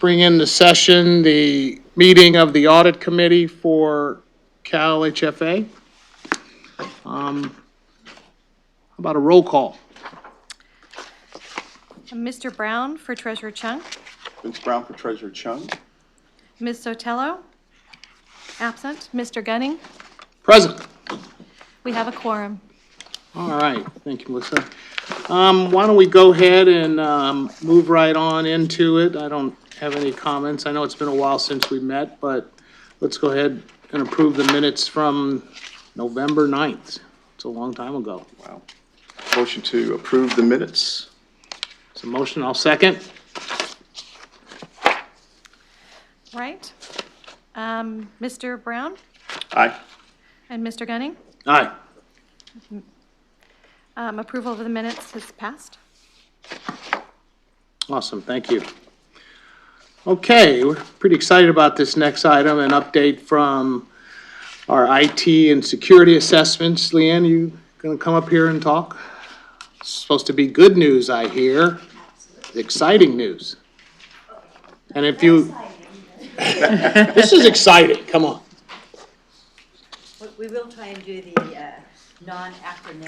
bring into session the meeting of the Audit Committee for CalHFA. How about a roll call? Mr. Brown for Treasurer Chung. Vince Brown for Treasurer Chung. Ms. Sotelo, absent. Mr. Gunning, Present. we have a quorum. All right, thank you, Melissa. Why don't we go ahead and move right on into it? I don't have any comments. I know it's been a while since we met, but let's go ahead and approve the minutes from November 9th. It's a long time ago. Wow. Motion to approve the minutes. It's a motion, I'll second. Right. Mr. Brown Aye. and Mr. Gunning, Aye. approval of the minutes has passed. Awesome, thank you. Okay, we're pretty excited about this next item, an update from our IT and security assessments. Leanne, you gonna come up here and talk? It's supposed to be good news, I hear. Exciting news. And if you, this is exciting, come on. We will try and do the non-acronym.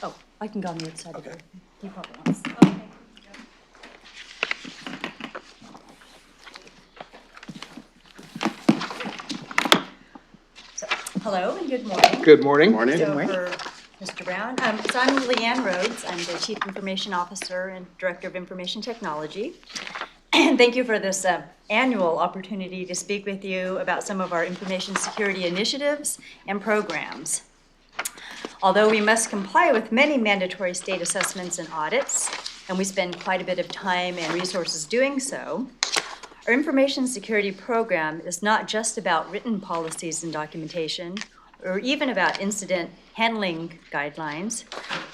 Oh, I can go on the other side of it. You probably want to. Okay. So, hello and good morning. Good morning. Morning. So for Mr. Brown, so I'm Leanne Rhodes. I'm the Chief Information Officer and Director of Information Technology. And thank you for this annual opportunity to speak with you about some of our information security initiatives and programs. Although we must comply with many mandatory state assessments and audits, and we spend quite a bit of time and resources doing so, our information security program is not just about written policies and documentation, or even about incident handling guidelines,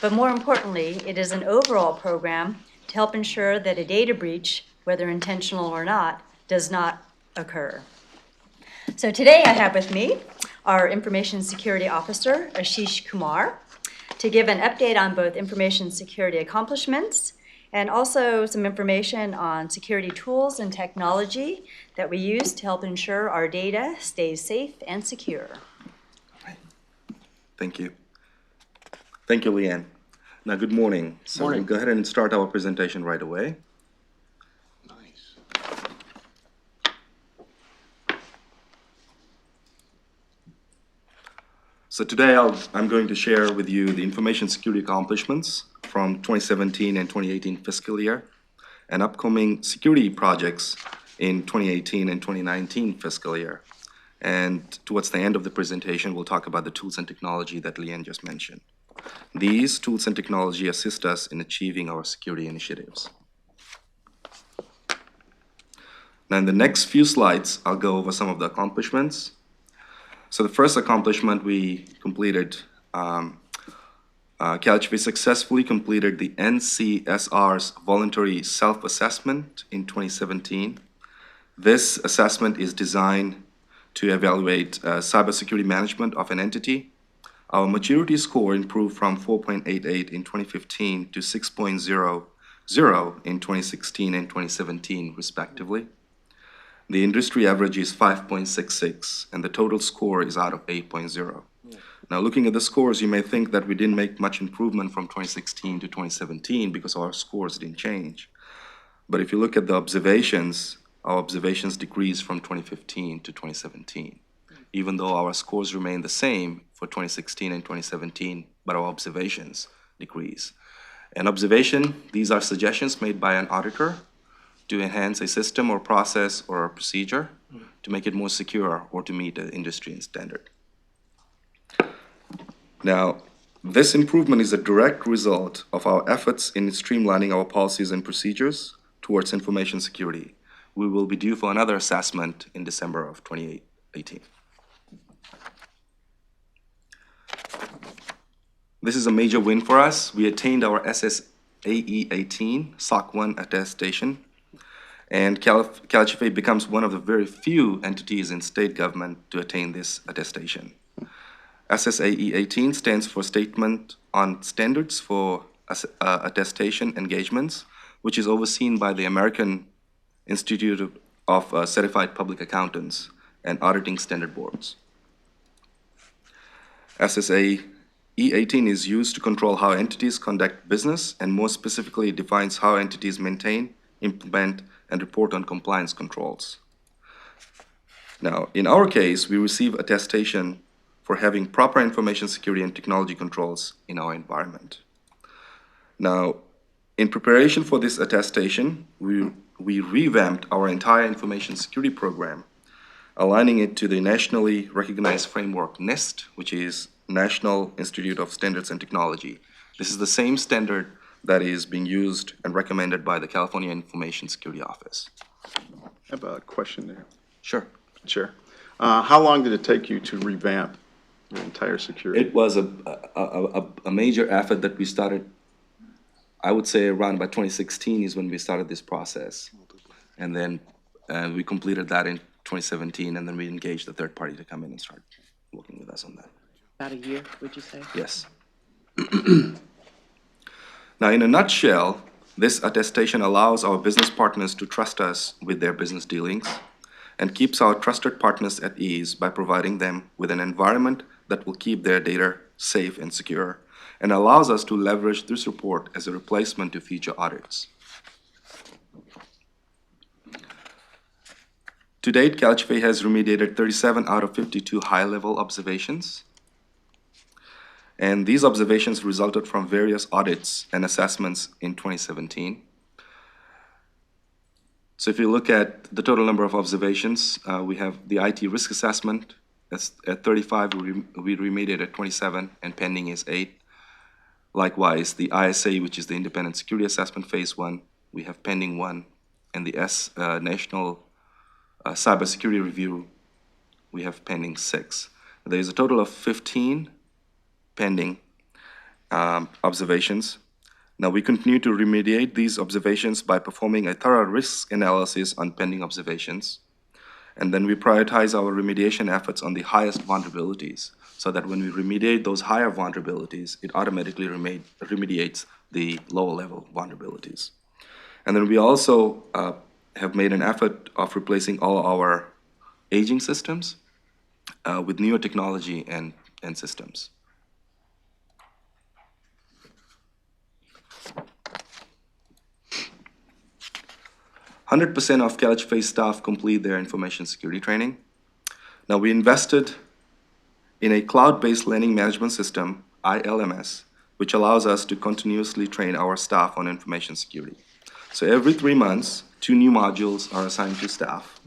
but more importantly, it is an overall program to help ensure that a data breach, whether intentional or not, does not occur. So today I have with me our Information Security Officer, Ashish Kumar, to give an update on both information security accomplishments and also some information on security tools and technology that we use to help ensure our data stays safe and secure. Thank you. Thank you, Leanne. Now, good morning. So Morning. we'll go ahead and start our presentation right away. Nice. So today I'm going to share with you the information security accomplishments from 2017 and 2018 fiscal year and upcoming security projects in 2018 and 2019 fiscal year. And towards the end of the presentation, we'll talk about the tools and technology that Leanne just mentioned. These tools and technology assist us in achieving our security initiatives. Now, in the next few slides, I'll go over some of the accomplishments. So the first accomplishment we completed, CalHFA successfully completed the NCSR's voluntary self-assessment in 2017. This assessment is designed to evaluate cybersecurity management of an entity. Our maturity score improved from 4.88 in 2015 to 6.00 in 2016 and 2017, respectively. The industry average is 5.66, and the total score is out of 8.0. Now, looking at the scores, you may think that we didn't make much improvement from 2016 to 2017 because our scores didn't change. But if you look at the observations, our observations decreased from 2015 to 2017, even though our scores remain the same for 2016 and 2017, but our observations decrease. An observation, these are suggestions made by an auditor to enhance a system or process or a procedure to make it more secure or to meet an industry standard. Now, this improvement is a direct result of our efforts in streamlining our policies and procedures towards information security. We will be due for another assessment in December of 2018. This is a major win for us. We attained our SSAE 18 SOC 1 attestation, and CalHFA becomes one of the very few entities in state government to attain this attestation. SSAE 18 stands for Statement on Standards for Attestation Engagements which is overseen by the American Institute of Certified Public Accountants and Auditing Standard Boards. SSA E18 is used to control how entities conduct business, and more specifically, it defines how entities maintain, implement, and report on compliance controls. Now, in our case, we receive attestation for having proper information security and technology controls in our environment. Now, in preparation for this attestation, we revamped our entire information security program, aligning it to the nationally recognized framework NIST, which is National Institute of Standards and Technology. This is the same standard that is being used and recommended by the California Information Security Office. I have a question there. Sure. Sure. How long did it take you to revamp your entire security? It was a major effort that we started, I would say around about 2016 is when we started this process. And then we completed that in 2017, and then we engaged a third party to come in and start working with us on that. About a year, would you say? Yes. Now, in a nutshell, this attestation allows our business partners to trust us with their business dealings and keeps our trusted partners at ease by providing them with an environment that will keep their data safe and secure, and allows us to leverage this report as a replacement to future audits. To date, CalHFA has remediated 37 out of 52 high-level observations. And these observations resulted from various audits and assessments in 2017. So if you look at the total number of observations, we have the IT risk assessment. That's at 35, we remediated 27, and pending is 8. Likewise, the ISA, which is the Independent Security Assessment Phase 1, we have pending 1. And the National Cybersecurity Review, we have pending 6. There is a total of 15 pending observations. Now, we continue to remediate these observations by performing a thorough risk analysis on pending observations. And then we prioritize our remediation efforts on the highest vulnerabilities, so that when we remediate those higher vulnerabilities, it automatically remediates the lower level vulnerabilities. And then we also have made an effort of replacing all our aging systems with newer technology and systems. 100% of CalHFA staff complete their information security training. Now, we invested in a cloud-based learning management system, ILMS, which allows us to continuously train our staff on information security. So every 3 months, 2 new modules are assigned to staff.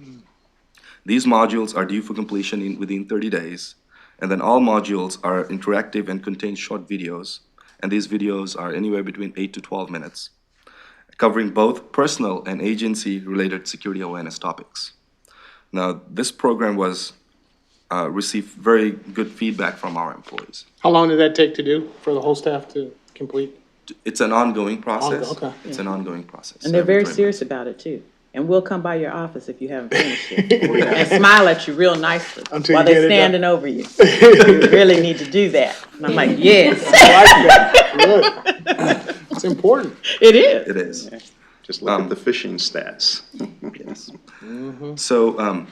These modules are due for completion within 30 days, and then all modules are interactive and contain short videos, and these videos are anywhere between 8 to 12 minutes, covering both personal and agency-related security awareness topics. Now, this program was received very good feedback from our employees. How long did that take to do for the whole staff to complete? It's an ongoing process. Okay. It's an ongoing process. And they're Every very 3 serious about it too. And we'll come by your office if you haven't finished it. And smile at you real nicely Until while you they're get it done. standing over you. You really need to do that. And I'm like, yes, I like that. Good. It's important. it is. It is. Just look at the phishing stats. Yes. So,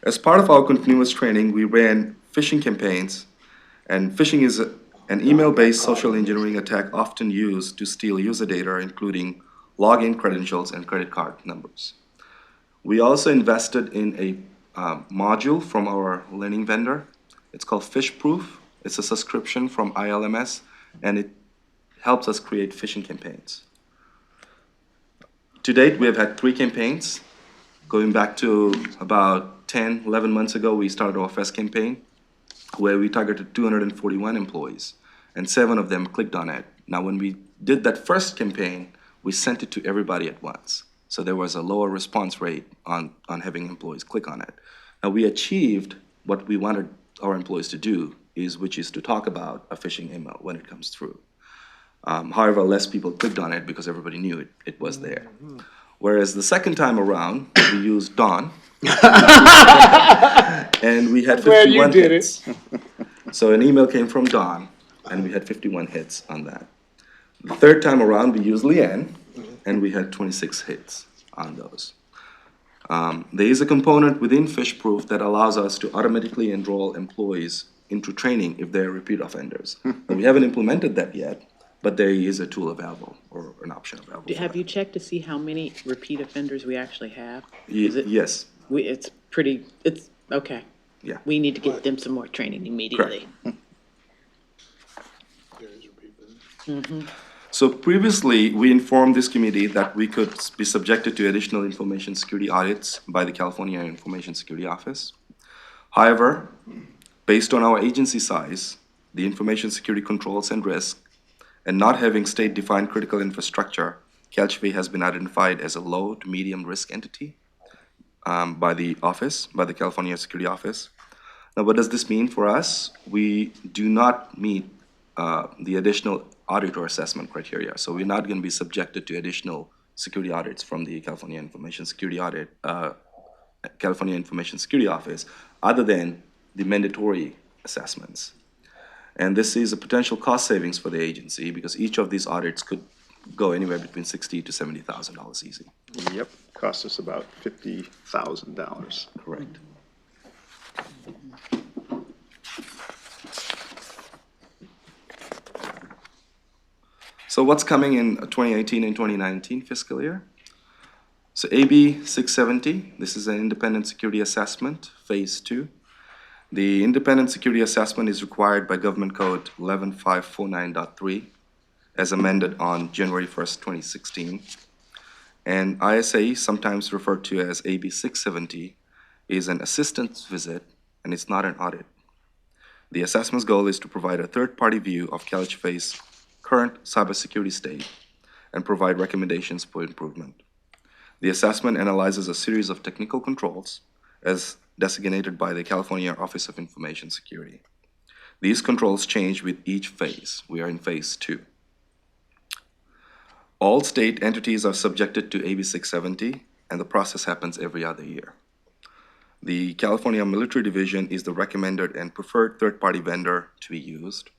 as part of our continuous training, we ran phishing campaigns, and phishing is an email-based social engineering attack often used to steal user data, including login credentials and credit card numbers. We also invested in a module from our learning vendor. It's called PhishProof. It's a subscription from ILMS, and it helps us create phishing campaigns. To date, we have had 3 campaigns. Going back to about 10, 11 months ago, we started our first campaign where we targeted 241 employees, and 7 of them clicked on it. Now, when we did that first campaign, we sent it to everybody at once. So there was a lower response rate on having employees click on it. Now, we achieved what we wanted our employees to do, which is to talk about a phishing email when it comes through. However, less people clicked on it because everybody knew it was there. Whereas the second time around, we used Dawn, and we had 51 Glad you did hits. So an email came from Dawn, and we had 51 hits on that. The third time around, we used Leanne, and we had 26 hits on those. There is a component within PhishProof that allows us to automatically enroll employees into training if they're repeat offenders. And we haven't implemented that yet, but there is a tool available or an option available. for Have that. you checked to see how many repeat offenders we actually have? Yes, It's okay. yeah. We need to get them some more training immediately. So previously, we informed this committee that we could be subjected to additional information security audits by the California Information Security Office. However, based on our agency size, the information security controls and risk, and not having state-defined critical infrastructure, CalHFA has been identified as a low to medium risk entity by the California Security Office. Now, what does this mean for us? We do not meet the additional auditor assessment criteria, so we're not going to be subjected to additional security audits from the California Information Security Office, other than the mandatory assessments. And this is a potential cost savings for the agency because each of these audits could go anywhere between $60,000 to $70,000 easy. Yep, cost us about $50,000. Correct. So what's coming in 2018 and 2019 fiscal year? So AB 670, this is an independent security assessment, phase 2. The independent security assessment is required by Government Code 11549.3 as amended on January 1st, 2016. And ISA, sometimes referred to as AB 670, is an assistance visit and it's not an audit. The assessment's goal is to provide a third-party view of CalHFA's current cybersecurity state and provide recommendations for improvement. The assessment analyzes a series of technical controls as designated by the California Office of Information Security. These controls change with each phase. We are in phase 2. All state entities are subjected to AB 670, and the process happens every other year. The California Military Division is the recommended and preferred third-party vendor to be used.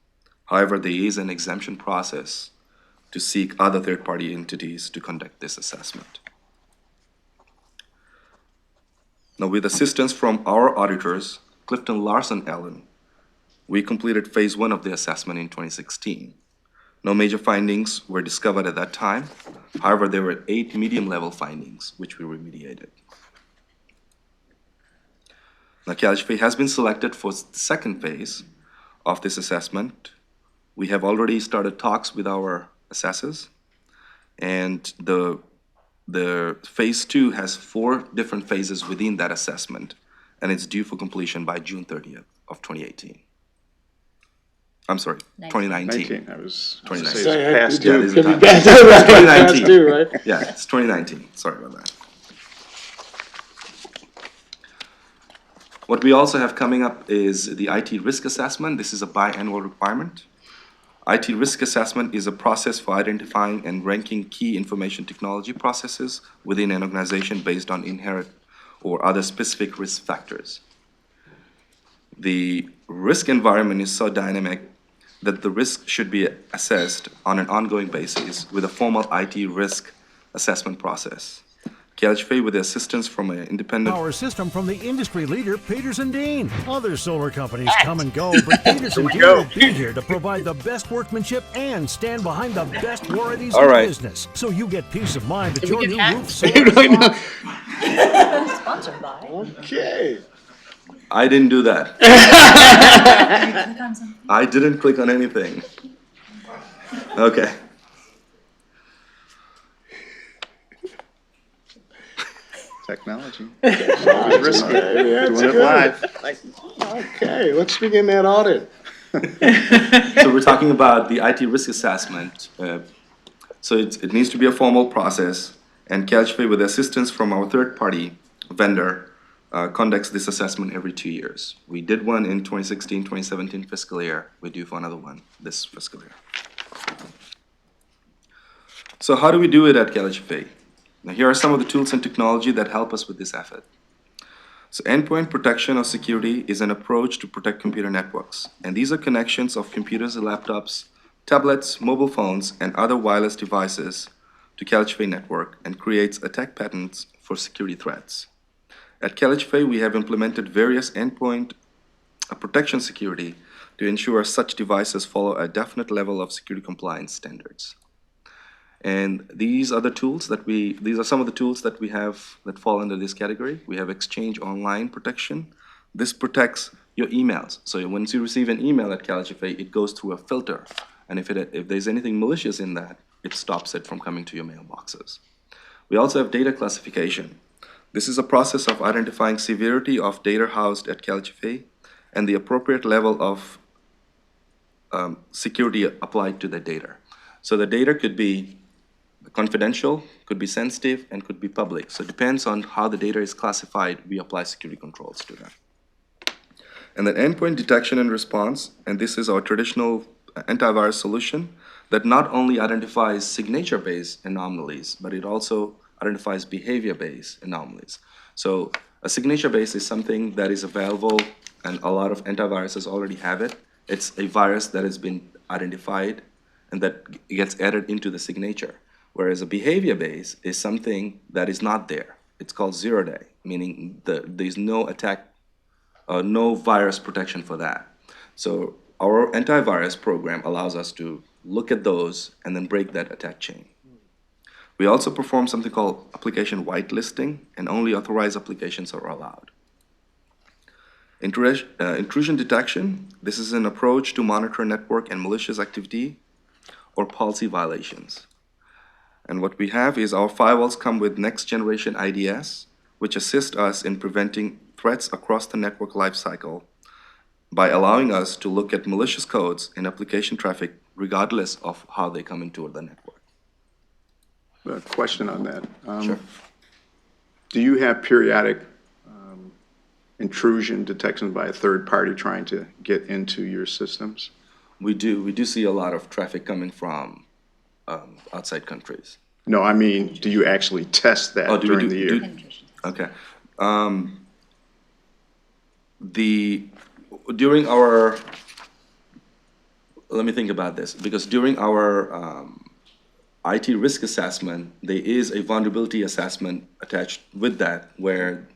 However, there is an exemption process to seek other third-party entities to conduct this assessment. Now, with assistance from our auditors, Clifton Larson Allen, we completed phase 1 of the assessment in 2016. No major findings were discovered at that time. However, there were 8 medium-level findings, which we remediated. Now, CalHFA has been selected for the second phase of this assessment. We have already started talks with our assessors, and the phase 2 has 4 different phases within that assessment, and it's due for completion by June 30th of 2018. I'm sorry, 2019. 19, I was 2019. say it's past Yeah, due. these are time. Past 2019. due, right? Yeah, it's 2019. Sorry about that. What we also have coming up is the IT risk assessment. This is a biannual requirement. IT risk assessment is a process for identifying and ranking key information technology processes within an organization based on inherent or other specific risk factors. The risk environment is so dynamic that the risk should be assessed on an ongoing basis with a formal IT risk assessment process. CalHFA, with the assistance from an independent Power system from the industry leader, Peters&Dean. Other solar companies come and go, but Peters&Dean will be here to provide the best workmanship and stand behind the best warranties All in right. business. So you get peace of mind that we your get new hats? roof solar Sponsored by. Okay. I didn't do that. I didn't click on anything. Okay. Technology. Always risky. That's Doing it good. live. Okay, let's begin that audit. So we're talking about the IT risk assessment. So it needs to be a formal process, and CalHFA, with assistance from our third-party vendor, conducts this assessment every 2 years. We did one in 2016, 2017 fiscal year. We're due for another one this fiscal year. So how do we do it at CalHFA? Now, here are some of the tools and technology that help us with this effort. So endpoint protection or security is an approach to protect computer networks. And these are connections of computers and laptops, tablets, mobile phones, and other wireless devices to CalHFA network and creates attack patterns for security threats. At CalHFA, we have implemented various endpoint protection security to ensure such devices follow a definite level of security compliance standards. And these are some of the tools that we have that fall under this category. We have Exchange Online protection. This protects your emails. So once you receive an email at CalHFA, it goes through a filter. And if there's anything malicious in that, it stops it from coming to your mailboxes. We also have data classification. This is a process of identifying severity of data housed at CalHFA and the appropriate level of security applied to the data. So the data could be confidential, could be sensitive, and could be public. So it depends on how the data is classified, we apply security controls to them. And then endpoint detection and response, and this is our traditional antivirus solution that not only identifies signature-based anomalies, but it also identifies behavior-based anomalies. So a signature-based is something that is available, and a lot of antiviruses already have it. It's a virus that has been identified and that gets added into the signature. Whereas a behavior base is something that is not there. It's called zero-day, meaning there's no attack, no virus protection for that. So our antivirus program allows us to look at those and then break that attack chain. We also perform something called application whitelisting, and only authorized applications are allowed. Intrusion detection, this is an approach to monitor network and malicious activity or policy violations. And what we have is our firewalls come with next generation IDS, which assist us in preventing threats across the network lifecycle by allowing us to look at malicious codes and application traffic regardless of how they come into the network. A question on that. Sure. Do you have periodic intrusion detection by a third party trying to get into your systems? We do see a lot of traffic coming from outside countries. No, I mean, do you actually test that during the year? Okay. During our, let me think about this, because during our IT risk assessment, there is a vulnerability assessment attached with that where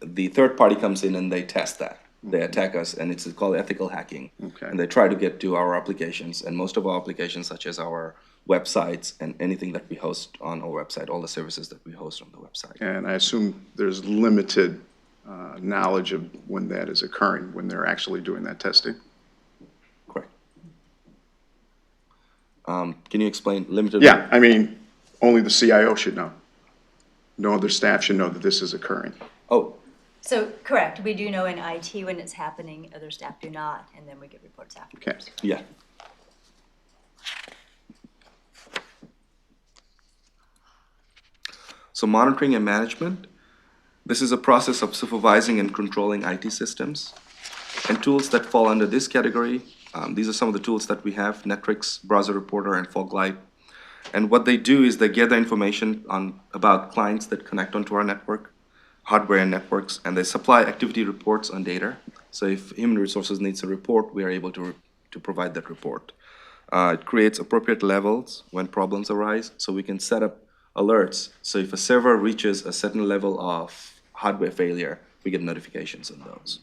the third party comes in and they test that. They attack us, and it's called ethical hacking. Okay. And they try to get to our applications, and most of our applications, such as our websites and anything that we host on our website, all the services that we host on the website. And I assume there's limited knowledge of when that is occurring, when they're actually doing that testing? Correct. Can you explain limited? Yeah, I mean, only the CIO should know. No other staff should know that this is occurring. Oh, So, correct, we do know in IT when it's happening, other staff do not, and then we get reports after. Okay. yeah. So monitoring and management, this is a process of supervising and controlling IT systems. And tools that fall under this category, these are some of the tools that we have: Netrix, Browser Reporter, and Foglight. And what they do is they gather information about clients that connect onto our network, hardware and networks, and they supply activity reports on data. So if human resources needs a report, we are able to provide that report. It creates appropriate levels when problems arise, so we can set up alerts. So if a server reaches a certain level of hardware failure, we get notifications on those.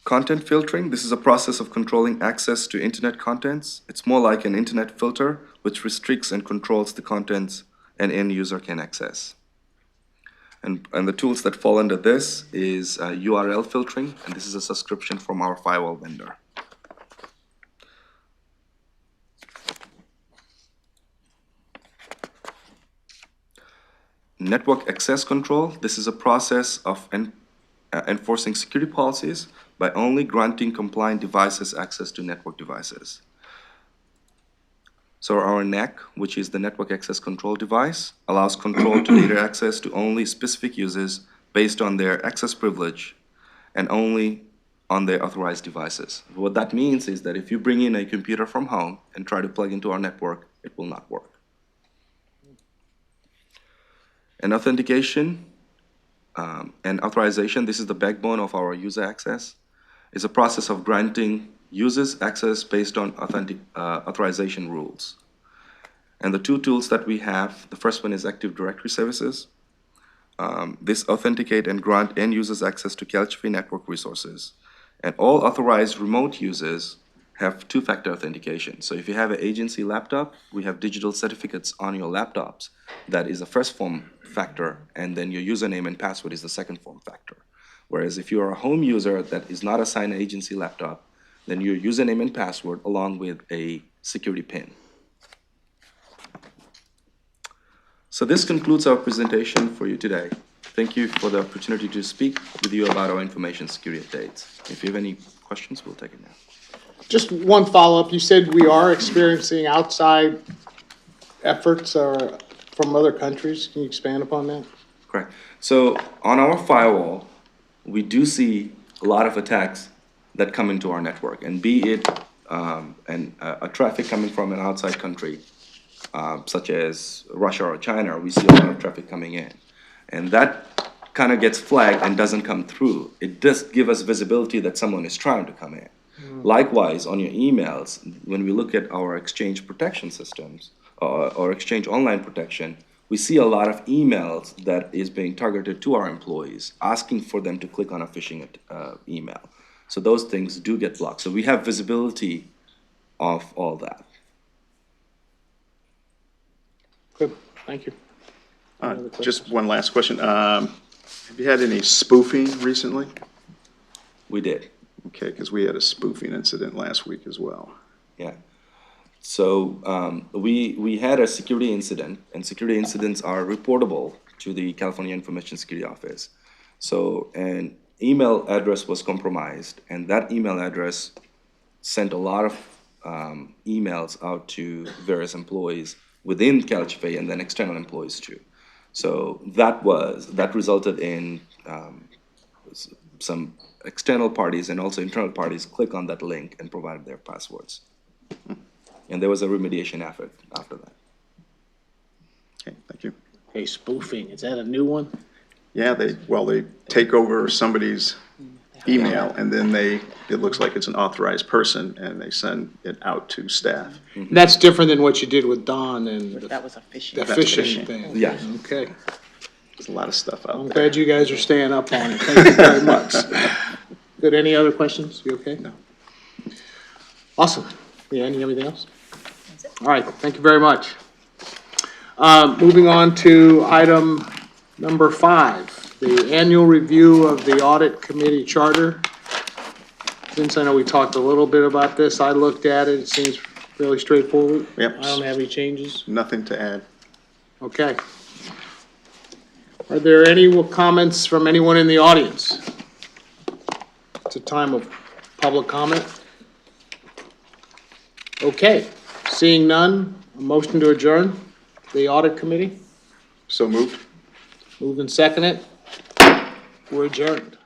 Content filtering, this is a process of controlling access to internet contents. It's more like an internet filter, which restricts and controls the contents an end user can access. And the tools that fall under this is URL filtering, and this is a subscription from our firewall vendor. Network access control, this is a process of enforcing security policies by only granting compliant devices access to network devices. So our NAC, which is the Network Access Control Device, allows control to data access to only specific users based on their access privilege and only on their authorized devices. What that means is that if you bring in a computer from home and try to plug into our network, it will not work. And authentication and authorization, this is the backbone of our user access, is a process of granting uses access based on authorization rules. And the two tools that we have, the first one is Active Directory Services. This authenticate and grant end users access to CalHFA network resources. And all authorized remote users have two-factor authentication. So if you have an agency laptop, we have digital certificates on your laptops. That is the first form factor, and then your username and password is the second form factor. Whereas if you are a home user that is not assigned an agency laptop, then your username and password along with a security PIN. So this concludes our presentation for you today. Thank you for the opportunity to speak with you about our information security updates. If you have any questions, we'll take it now. Just one follow-up. You said we are experiencing outside efforts from other countries. Can you expand upon that? Correct. So on our firewall, we do see a lot of attacks that come into our network, and be it a traffic coming from an outside country, such as Russia or China, we see a lot of traffic coming in. And that kind of gets flagged and doesn't come through. It does give us visibility that someone is trying to come in. Likewise, on your emails, when we look at our Exchange protection systems, or Exchange Online protection, we see a lot of emails that is being targeted to our employees, asking for them to click on a phishing email. So those things do get blocked. So we have visibility of all that. Good, thank you. Just one last question. Have you had any spoofing recently? We did. Okay, because we had a spoofing incident last week as well. Yeah. So we had a security incident, and security incidents are reportable to the California Information Security Office. So an email address was compromised, and that email address sent a lot of emails out to various employees within CalHFA and then external employees too. So that resulted in some external parties and also internal parties click on that link and provided their passwords. And there was a remediation effort after that. Okay, thank you. Hey, spoofing, is that a new one? Yeah, they take over somebody's email, and then it looks like it's an authorized person, and they send it out to staff. That's different than what you did with Don and That was a phishing. the That's phishing phishing. thing. Yeah. Okay, There's a lot of stuff out I'm there. glad you guys are staying up on it. Thank you very much. Good, any other questions? You okay? No. Awesome. Yeah, anything else? All right, thank you very much. Moving on to item number 5, the annual review of the audit committee charter. Since I know we talked a little bit about this, I looked at it, it seems fairly straightforward. Yep. I don't have any changes. Nothing to add. Okay. Are there any comments from anyone in the audience? It's a time of public comment. Okay, seeing none, a motion to adjourn the audit committee. So moved. Moved and seconded. We're adjourned.